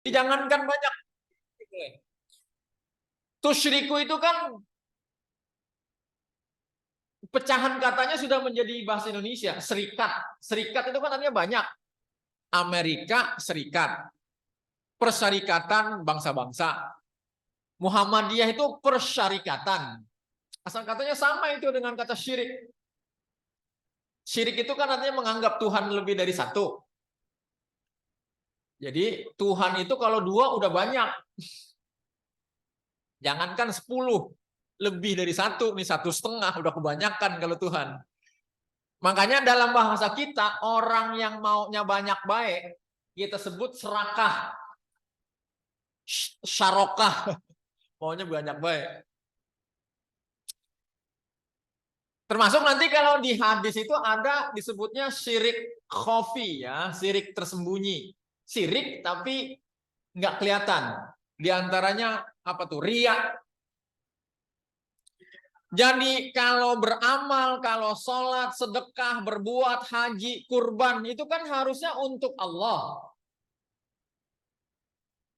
Jangankan banyak. Tusyriku itu kan pecahan katanya sudah menjadi bahasa Indonesia. Serikat. Serikat itu kan artinya banyak. Amerika Serikat. Persyarikatan bangsa-bangsa. Muhammadiyah itu persyarikatan. Asal katanya sama itu dengan kata syirik. Syirik itu kan artinya menganggap Tuhan lebih dari satu. Jadi Tuhan itu kalau dua udah banyak. Jangankan 10. Lebih dari satu. Nih 1,5 udah kebanyakan kalau Tuhan. Makanya dalam bahasa kita, orang yang maunya banyak baik, kita sebut serakah. Syarokah. Maunya banyak baik. Termasuk nanti kalau di hadis itu ada disebutnya syirik khafi, ya, syirik tersembunyi. Syirik tapi nggak kelihatan. Di antaranya apa tuh? Riya. Jadi kalau beramal, kalau sholat, sedekah, berbuat, haji, kurban, itu kan harusnya untuk Allah.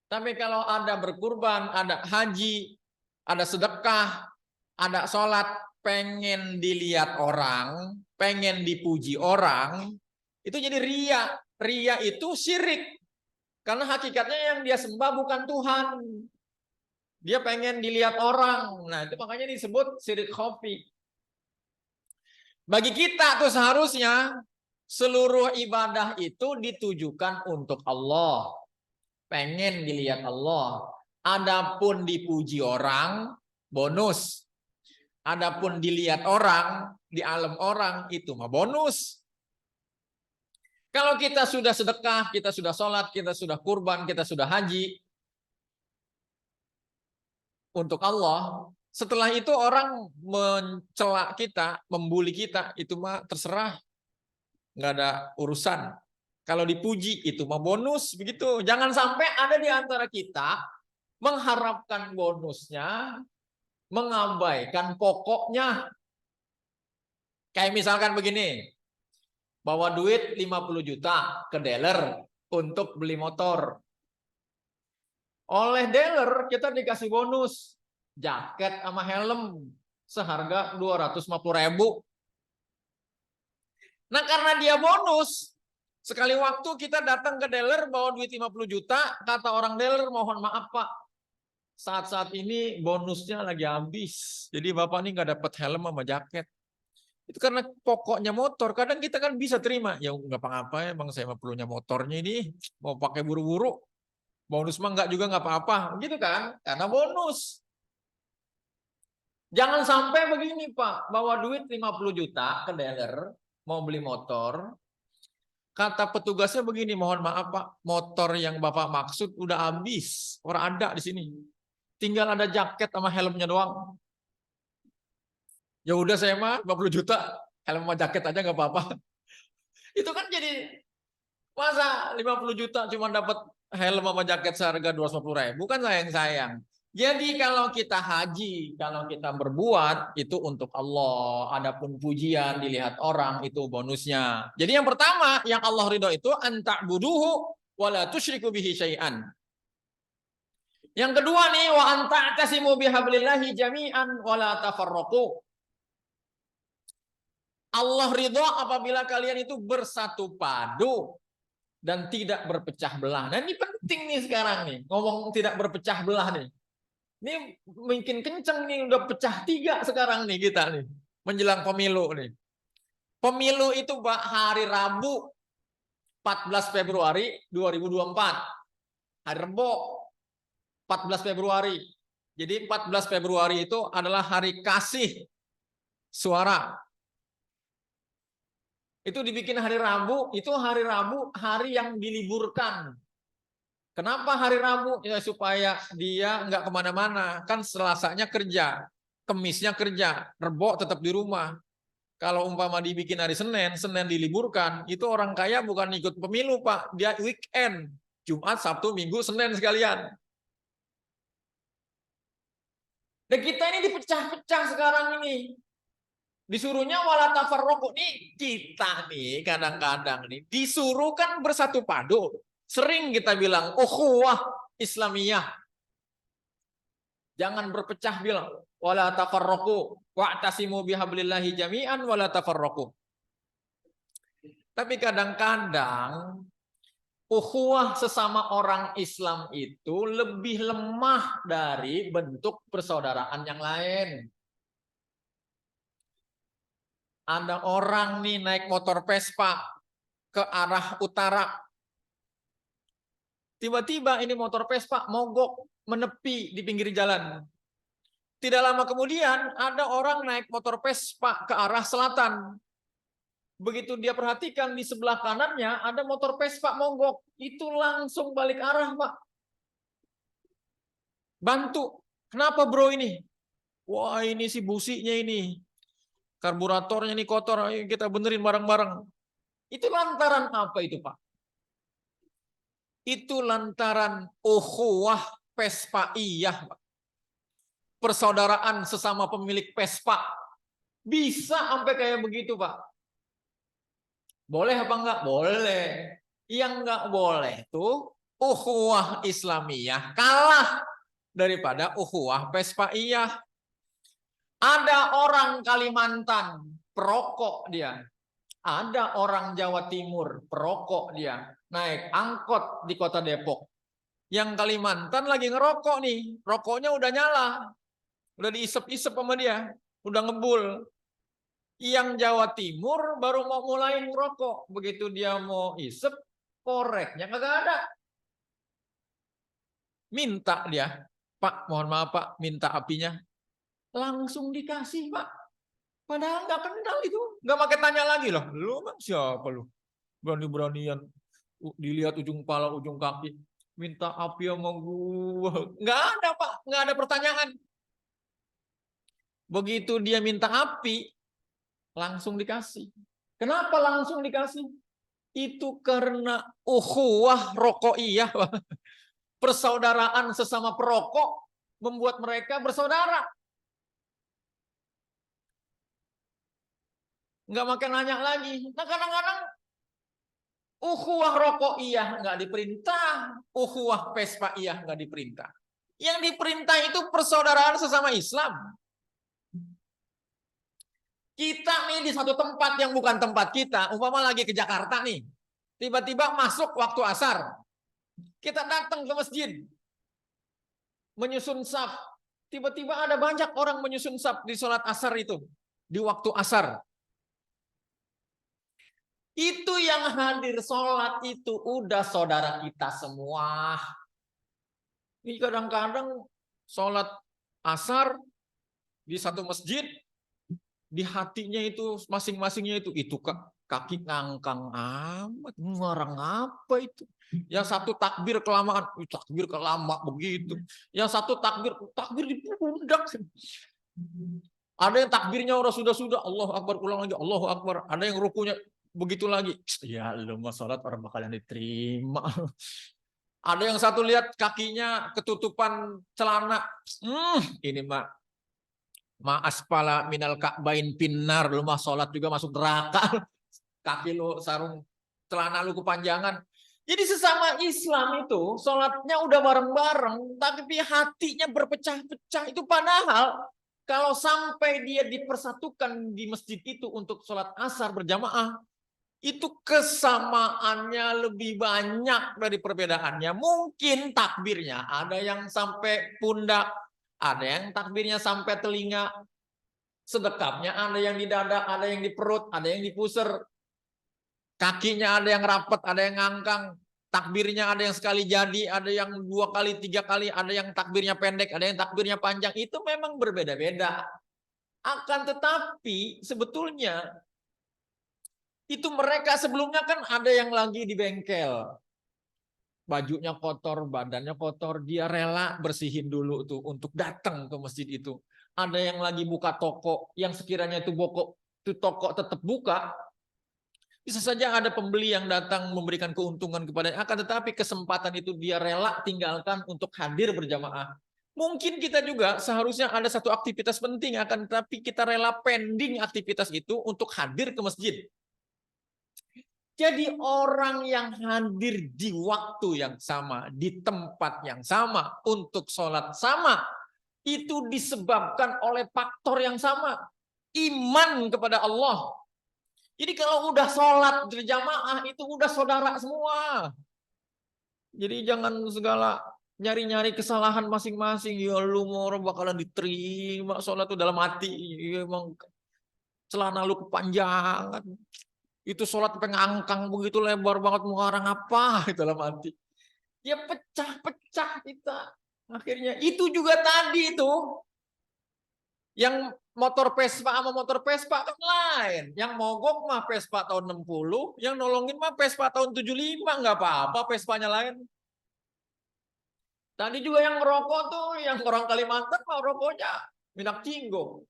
Tapi kalau ada berkurban, ada haji, ada sedekah, ada sholat, pengen dilihat orang, pengen dipuji orang, itu jadi riya. Riya itu syirik. Karena hakikatnya yang dia sembah bukan Tuhan. Dia pengen dilihat orang. Nah, itu makanya disebut syirik khafi. Bagi kita tuh seharusnya seluruh ibadah itu ditujukan untuk Allah. Pengen dilihat Allah. Adapun dipuji orang, bonus. Adapun dilihat orang, di alam orang, itu mah bonus. Kalau kita sudah sedekah, kita sudah sholat, kita sudah kurban, kita sudah haji, untuk Allah, setelah itu orang mencela kita, membuli kita, itu mah terserah. Nggak ada urusan. Kalau dipuji, itu mah bonus. Begitu. Jangan sampai ada di antara kita mengharapkan bonusnya, mengabaikan pokoknya. Kayak misalkan begini, bawa duit 50 juta ke dealer untuk beli motor. Oleh dealer kita dikasih bonus, jaket sama helm seharga 250.000. Nah karena dia bonus, sekali waktu kita datang ke dealer bawa duit 50 juta, kata orang dealer, mohon maaf Pak, saat-saat ini bonusnya lagi habis. Jadi Bapak ini nggak dapat helm sama jaket. Itu karena pokoknya motor. Kadang kita kan bisa terima. Ya nggak apa-apa ya Bang, saya mah perlunya motornya ini. Mau pakai buru-buru. Bonus mah nggak juga nggak apa-apa. Gitu kan? Karena bonus. Jangan sampai begini Pak. Bawa duit 50 juta ke dealer. Mau beli motor. Kata petugasnya begini, mohon maaf Pak. Motor yang Bapak maksud udah habis. Orang ada di sini. Tinggal ada jaket sama helmnya doang. Ya udah saya mah 50 juta, helm sama jaket aja nggak apa-apa. Itu kan jadi masa 50 juta cuma dapat helm sama jaket seharga 250.000, kan sayang-sayang. Jadi kalau kita haji, kalau kita berbuat itu untuk Allah. Adapun pujian dilihat orang itu bonusnya. Jadi yang pertama yang Allah ridho itu anta'buduhu wala tusyriku bihi syai'an. Yang kedua nih wa anta'tasimu bihablillahi jami'an wala tafarraqu. Allah ridho apabila kalian itu bersatu padu dan tidak berpecah belah. Nah ini penting nih sekarang nih, ngomong tidak berpecah belah nih. Ini mungkin kenceng nih, udah pecah 3 sekarang nih kita nih, menjelang pemilu nih. Pemilu itu hari Rabu 14 Februari 2024. Hari Rebo 14 Februari. Jadi 14 Februari itu adalah hari kasih suara. Itu dibikin hari Rabu, itu hari Rabu, hari yang diliburkan. Kenapa hari Rabu? Ya supaya dia nggak kemana-mana. Kan Selasanya kerja, Kemisnya kerja, Rebo tetap di rumah. Kalau umpama dibikin hari Senin, Senin diliburkan, itu orang kaya bukan ikut pemilu Pak, dia weekend. Jumat, Sabtu, Minggu, Senin sekalian. Dan kita ini dipecah-pecah sekarang ini. Disuruhnya wala tafarraqu nih, kita nih kadang-kadang nih disuruh kan bersatu padu. Sering kita bilang ukhuwah, Islamiyah. Jangan berpecah bilang wala tafarraqu wa'tasimu bihablillahi jami'an wala tafarraqu. Tapi kadang-kadang ukhuwah sesama orang Islam itu lebih lemah dari bentuk persaudaraan yang lain. Ada orang nih naik motor Vespa ke arah utara. Tiba-tiba ini motor Vespa mogok menepi di pinggir jalan. Tidak lama kemudian ada orang naik motor Vespa ke arah selatan. Begitu dia perhatikan di sebelah kanannya ada motor Vespa mogok. Itu langsung balik arah, Pak. Bantu. Kenapa bro ini? Wah ini si businya ini. Karburatornya ini kotor. Ayo kita benerin bareng-bareng. Itu lantaran apa itu, Pak? Itu lantaran ukhuwah Vespaiyah, Pak. Persaudaraan sesama pemilik Vespa. Bisa sampai kayak begitu, Pak. Boleh apa enggak? Boleh. Yang enggak boleh tuh ukhuwah Islamiyah kalah daripada ukhuwah Vespaiyah. Ada orang Kalimantan perokok dia. Ada orang Jawa Timur perokok dia. Naik angkot di kota Depok. Yang Kalimantan lagi ngerokok nih. Rokoknya udah nyala. Udah diisep-isep sama dia. Udah ngebul. Yang Jawa Timur baru mau mulai ngerokok. Begitu dia mau isep, koreknya kagak ada. Minta dia. Pak, mohon maaf Pak, minta apinya. Langsung dikasih Pak. Padahal nggak kenal itu. Nggak pakai tanya lagi loh. Lu emang siapa lu? Berani-beranian. Dilihat ujung kepala, ujung kaki. Minta api sama gua. Nggak ada Pak. Nggak ada pertanyaan. Begitu dia minta api, langsung dikasih. Kenapa langsung dikasih? Itu karena ukhuwah rokoiyah. Persaudaraan sesama perokok membuat mereka bersaudara. Nggak makin nanya lagi. Nah kadang-kadang ukhuwah rokoiyah nggak diperintah, ukhuwah Vespaiyah nggak diperintah. Yang diperintah itu persaudaraan sesama Islam. Kita nih di satu tempat yang bukan tempat kita, umpama lagi ke Jakarta nih, tiba-tiba masuk waktu asar, kita datang ke masjid, menyusun saf, tiba-tiba ada banyak orang menyusun saf di sholat asar itu, di waktu asar. Itu yang hadir sholat itu udah saudara kita semua. Ini kadang-kadang sholat asar di satu masjid, di hatinya itu masing-masingnya itu kaki ngangkang amat, ngarang apa itu? Yang satu takbir kelamaan, takbir kelama begitu. Yang satu takbir di pundak. Ada yang takbirnya orang sudah Allahu Akbar, ulang lagi Allahu Akbar. Ada yang rukunya begitu lagi. Ya lu mau sholat orang bakalan diterima. Ada yang satu lihat kakinya ketutupan celana. Ini mak asfala minal ka'bain pinnar, lu mah sholat juga masuk neraka. Kaki lu sarung celana lu kepanjangan. Jadi sesama Islam itu sholatnya udah bareng-bareng, tapi hatinya berpecah-pecah. Itu padahal kalau sampai dia dipersatukan di masjid itu untuk sholat asar berjamaah, itu kesamaannya lebih banyak dari perbedaannya. Mungkin takbirnya ada yang sampai pundak, ada yang takbirnya sampai telinga, sedekapnya ada yang di dada, ada yang di perut, ada yang di pusar, kakinya ada yang rapat, ada yang ngangkang, takbirnya ada yang sekali jadi, ada yang 2 kali, 3 kali, ada yang takbirnya pendek, ada yang takbirnya panjang. Itu memang berbeda-beda. Akan tetapi sebetulnya itu mereka sebelumnya kan ada yang lagi di bengkel. Bajunya kotor, badannya kotor, dia rela bersihin dulu tuh untuk datang ke masjid itu. Ada yang lagi buka toko, yang sekiranya itu toko tetap buka, bisa saja ada pembeli yang datang memberikan keuntungan kepadanya, akan tetapi kesempatan itu dia rela tinggalkan untuk hadir berjamaah. Mungkin kita juga seharusnya ada satu aktivitas penting, akan tetapi kita rela pending aktivitas itu untuk hadir ke masjid. Jadi orang yang hadir di waktu yang sama, di tempat yang sama, untuk sholat sama, itu disebabkan oleh faktor yang sama. Iman kepada Allah. Jadi kalau udah sholat berjamaah, itu udah saudara semua. Jadi jangan segala nyari-nyari kesalahan masing-masing. Ya lu mau bakalan diterima sholat itu dalam hati. Ya, emang celana lu kepanjangan. Itu sholat pengangkang begitu lebar banget mau ngarang apa dalam hati. Ya pecah-pecah kita. Akhirnya itu juga tadi itu. Yang motor Vespa sama motor Vespa kan lain. Yang mogok mah Vespa tahun 60, yang nolongin mah Vespa tahun 75, nggak apa-apa Vespanya lain. Tadi juga yang ngerokok tuh, yang orang Kalimantan mah rokoknya minyak cinggo.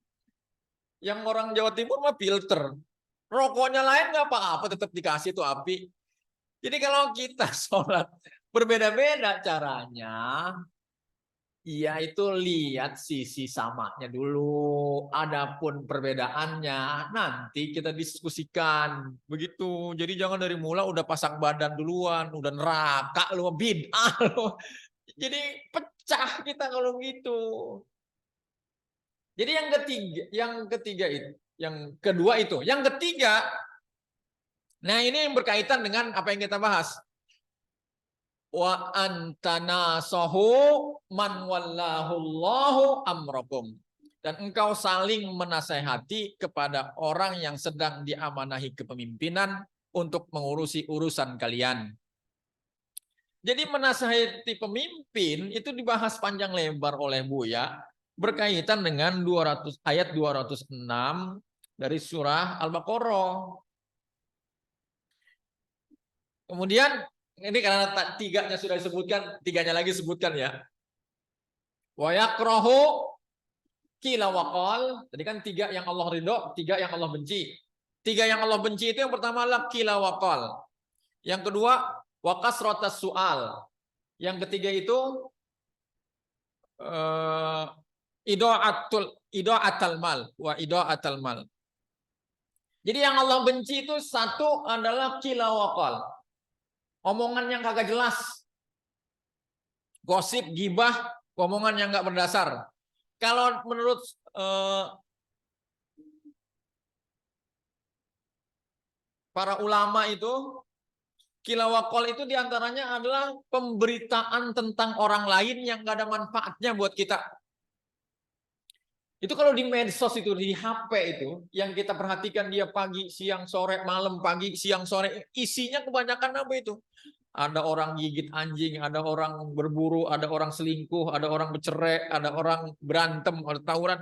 Yang orang Jawa Timur mah filter. Rokoknya lain nggak apa-apa, tetap dikasih tuh api. Jadi kalau kita sholat berbeda-beda caranya, ya itu lihat sisi samanya dulu. Adapun perbedaannya nanti kita diskusikan. Begitu. Jadi jangan dari mula udah pasang badan duluan, udah neraka lu, bid'ah lu. Jadi pecah kita kalau gitu. Jadi yang ketiga itu, yang kedua itu, yang ketiga, nah ini yang berkaitan dengan apa yang kita bahas. Wa antana sahu man wallahullahu amrakum. Dan engkau saling menasehati kepada orang yang sedang diamanahi kepemimpinan untuk mengurusi urusan kalian. Jadi menasehati pemimpin itu dibahas panjang lebar oleh Buya berkaitan dengan 200 ayat 206 dari surah Al-Baqarah. Kemudian ini karena tiganya sudah disebutkan, tiganya lagi sebutkan ya. Wa yakrahu qila waqal. Tadi kan tiga yang Allah ridho, tiga yang Allah benci. Tiga yang Allah benci itu yang pertama adalah qila waqal. Yang kedua wa kasratas su'al. Yang ketiga itu idaatul mal wa idaatul mal. Jadi yang Allah benci itu satu adalah qila waqal. Omongan yang kagak jelas. Gosip, gibah, omongan yang nggak berdasar. Kalau menurut para ulama itu, qila waqal itu diantaranya adalah pemberitaan tentang orang lain yang nggak ada manfaatnya buat kita. Itu kalau di medsos itu, di HP itu, yang kita perhatikan dia pagi, siang, sore, malam, pagi, siang, sore, isinya kebanyakan apa itu? Ada orang gigit anjing, ada orang berburu, ada orang selingkuh, ada orang bercerai, ada orang berantem, ada tawuran.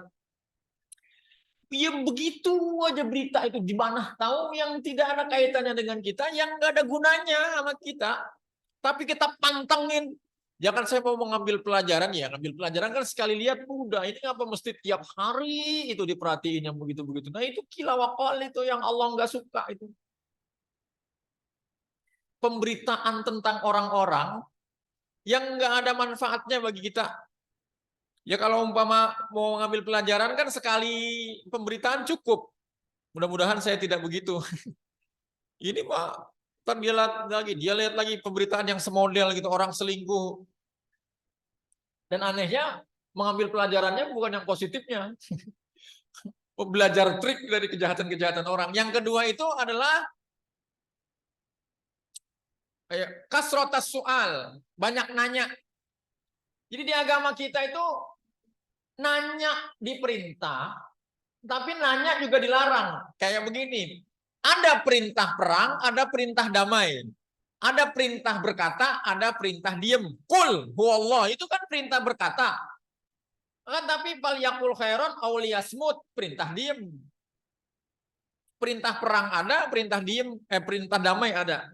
Ya begitu aja berita itu, di mana tahu yang tidak ada kaitannya dengan kita, yang nggak ada gunanya sama kita. Tapi kita pantengin. Jangan saya mau mengambil pelajaran ya, ngambil pelajaran kan sekali lihat udah, ini apa mesti tiap hari itu diperhatiin yang begitu-begitu. Nah itu qila waqal itu yang Allah nggak suka itu. Pemberitaan tentang orang-orang yang nggak ada manfaatnya bagi kita. Ya kalau umpama mau ngambil pelajaran kan sekali pemberitaan cukup. Mudah-mudahan saya tidak begitu. Ini Pak, dia lihat lagi pemberitaan yang semodel gitu, orang selingkuh. Dan anehnya mengambil pelajarannya bukan yang positifnya. Belajar trik dari kejahatan-kejahatan orang. Yang kedua itu adalah kasrotas soal, banyak nanya. Jadi di agama kita itu nanya diperintah, tapi nanya juga dilarang. Kayak begini, ada perintah perang, ada perintah damai. Ada perintah berkata, ada perintah diem. Kul huwallah, itu kan perintah berkata. Kan tapi fal yaqul khairan aw liyasmut, perintah diem. Perintah perang ada, perintah diem, perintah damai ada.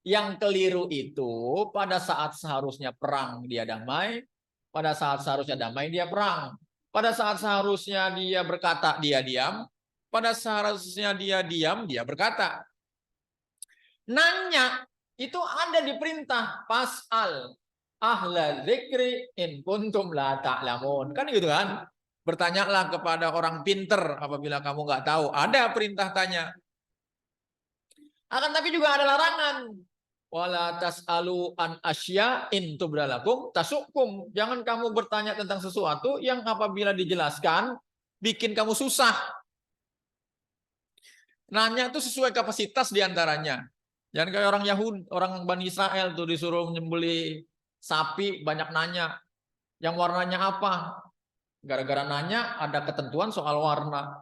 Yang keliru itu pada saat seharusnya perang dia damai, pada saat seharusnya damai dia perang. Pada saat seharusnya dia berkata dia diam, pada seharusnya dia diam dia berkata. Nanya itu ada di perintah pasal ahla dzikri in kuntum la ta'lamun. Kan gitu kan? Bertanyalah kepada orang pinter apabila kamu nggak tahu. Ada perintah tanya. Akan tapi juga ada larangan. Wala tas'alu an asya in tubdalakum tasukum. Jangan kamu bertanya tentang sesuatu yang apabila dijelaskan bikin kamu susah. Nanya itu sesuai kapasitas diantaranya. Jangan kayak orang Yahudi, orang Bani Israel tuh disuruh menyembelih sapi banyak nanya. Yang warnanya apa? Gara-gara nanya ada ketentuan soal warna.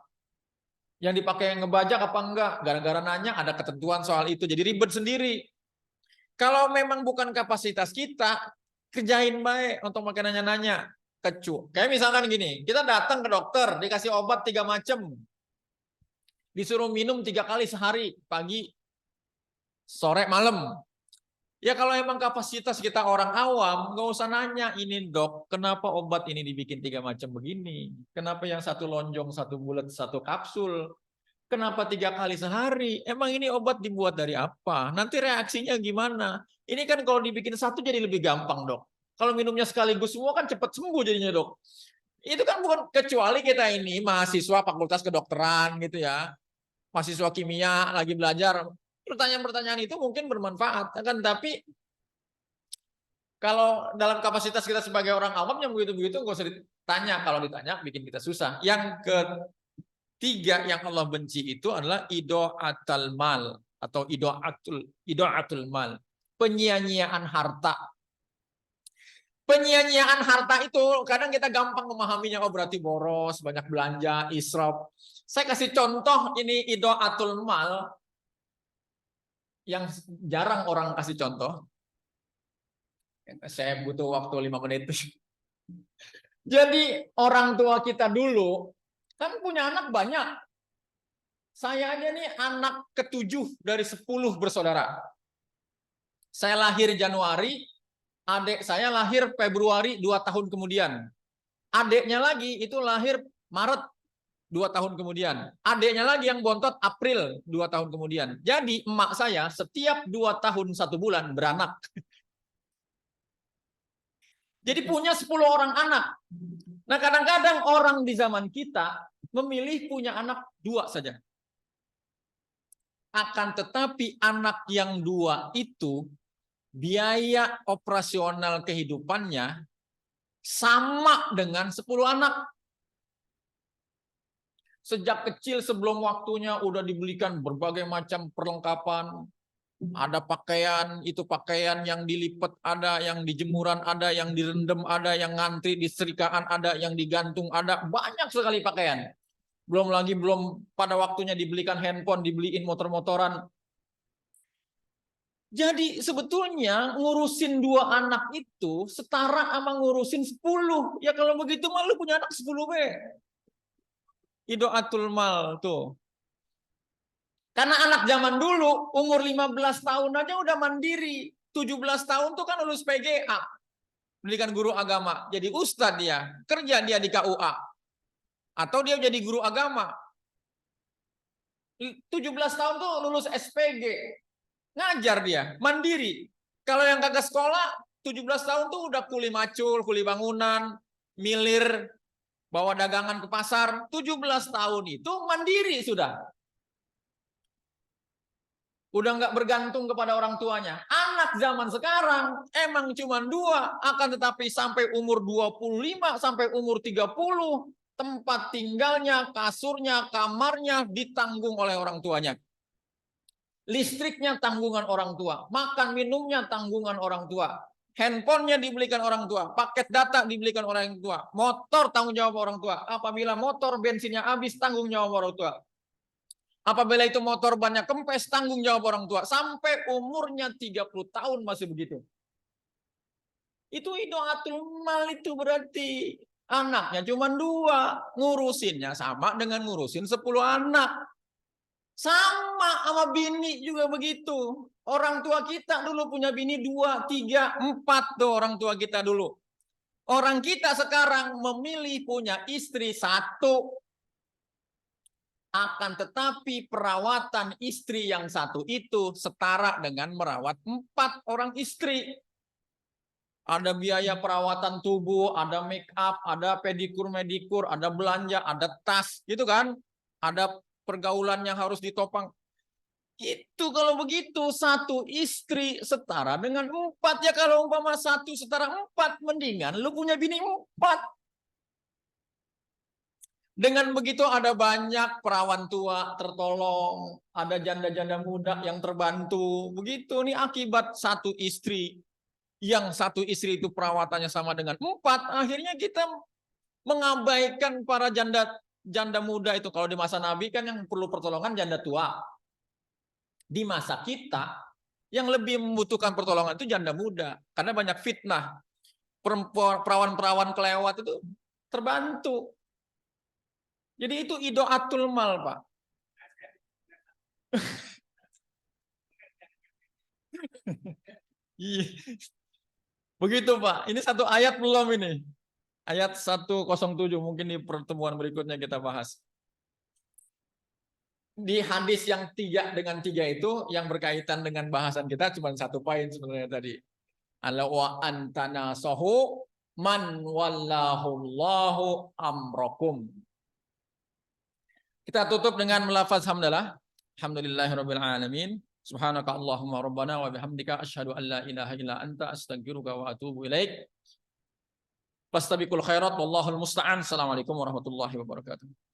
Yang dipakai ngebajak apa enggak? Gara-gara nanya ada ketentuan soal itu. Jadi ribet sendiri. Kalau memang bukan kapasitas kita, kerjain baik untuk makin nanya-nanya. Kayak misalkan gini, kita datang ke dokter, dikasih obat 3 macam. Disuruh minum 3 kali sehari, pagi, sore, malam. Ya kalau emang kapasitas kita orang awam, nggak usah nanya, ini dok, kenapa obat ini dibikin 3 macam begini? Kenapa yang satu lonjong, satu bulat, satu kapsul? Kenapa 3 kali sehari? Emang ini obat dibuat dari apa? Nanti reaksinya gimana? Ini kan kalau dibikin satu jadi lebih gampang, dok. Kalau minumnya sekaligus semua kan cepat sembuh jadinya, dok. Itu kan bukan, kecuali kita ini mahasiswa fakultas kedokteran gitu ya. Mahasiswa kimia lagi belajar. Pertanyaan-pertanyaan itu mungkin bermanfaat. Kan tapi kalau dalam kapasitas kita sebagai orang awam yang begitu-begitu nggak usah ditanya. Kalau ditanya bikin kita susah. Yang ketiga yang Allah benci itu adalah idoatul mal atau idoatul mal, penyia-nyiaan harta. Penyia-nyiaan harta itu kadang kita gampang memahaminya, oh berarti boros, banyak belanja, israf. Saya kasih contoh ini idoatul mal yang jarang orang kasih contoh. Saya butuh waktu 5 menit. Jadi orang tua kita dulu kan punya anak banyak. Saya aja nih anak ke-7 dari 10 bersaudara. Saya lahir Januari, adik saya lahir Februari 2 tahun kemudian. Adiknya lagi itu lahir Maret 2 tahun kemudian. Adiknya lagi yang bontot April 2 tahun kemudian. Jadi emak saya setiap 2 tahun 1 bulan beranak. Jadi punya 10 orang anak. Nah kadang-kadang orang di zaman kita memilih punya anak 2 saja. Akan tetapi anak yang 2 itu biaya operasional kehidupannya sama dengan 10 anak. Sejak kecil sebelum waktunya udah dibelikan berbagai macam perlengkapan. Ada pakaian, itu pakaian yang dilipat, ada yang dijemuran, ada yang direndam, ada yang ngantri di serikaan, ada yang digantung, ada banyak sekali pakaian. Belum pada waktunya dibelikan handphone, dibeliin motor-motoran. Jadi sebetulnya ngurusin 2 anak itu setara sama ngurusin 10. Ya kalau begitu malu punya anak 10 be. Idoatul mal tuh. Karena anak zaman dulu umur 15 tahun aja udah mandiri. 17 tahun tuh kan lulus PGA. Pendidikan guru agama. Jadi ustadz dia. Kerja dia di KUA. Atau dia jadi guru agama. 17 tahun tuh lulus SPG. Ngajar dia. Mandiri. Kalau yang kagak sekolah 17 tahun tuh udah kuli macul, kuli bangunan, milir, bawa dagangan ke pasar. 17 tahun itu mandiri sudah. Udah nggak bergantung kepada orang tuanya. Anak zaman sekarang emang cuma 2, akan tetapi sampai umur 25 sampai umur 30 tempat tinggalnya, kasurnya, kamarnya ditanggung oleh orang tuanya. Listriknya tanggungan orang tua, makan minumnya tanggungan orang tua, handphonenya dibelikan orang tua, paket data dibelikan orang tua, motor tanggung jawab orang tua. Apabila motor bensinnya habis tanggung jawab orang tua. Apabila itu motor banyak kempes, tanggung jawab orang tua. Sampai umurnya 30 tahun masih begitu. Itu idoatul mal itu berarti. Anaknya cuma 2. Ngurusinnya sama dengan ngurusin 10 anak. Sama sama bini juga begitu. Orang tua kita dulu punya bini 2, 3, 4 tuh orang tua kita dulu. Orang kita sekarang memilih punya istri 1. Akan tetapi perawatan istri yang 1 itu setara dengan merawat 4 orang istri. Ada biaya perawatan tubuh, ada make up, ada pedikur-medikur, ada belanja, ada tas, gitu kan? Ada pergaulan yang harus ditopang. Itu kalau begitu satu istri setara dengan 4 ya, kalau umpama 1 setara 4, mendingan lu punya bini 4. Dengan begitu ada banyak perawan tua tertolong, ada janda-janda muda yang terbantu. Begitu nih akibat satu istri, yang satu istri itu perawatannya sama dengan 4, akhirnya kita mengabaikan para janda muda itu. Kalau di masa Nabi kan yang perlu pertolongan janda tua. Di masa kita yang lebih membutuhkan pertolongan itu janda muda, karena banyak fitnah. Perawan-perawan kelewat itu terbantu. Jadi itu idaatul mal, Pak. Begitu, Pak. Ini satu ayat belum ini. Ayat 107, mungkin di pertemuan berikutnya kita bahas. Di hadis yang 3 dengan 3 itu yang berkaitan dengan bahasan kita cuma 1 poin sebenarnya tadi. Ala wa antana sahu man wallahullahu amrokum. Kita tutup dengan melafaz hamdalah. Alhamdulillahirabbil alamin. Subhanaka Allahumma rabbana wa bihamdika asyhadu an la ilaha illa anta astaghfiruka wa atubu ilaik. Fastabiqul khairat wallahul musta'an. Assalamualaikum warahmatullahi wabarakatuh.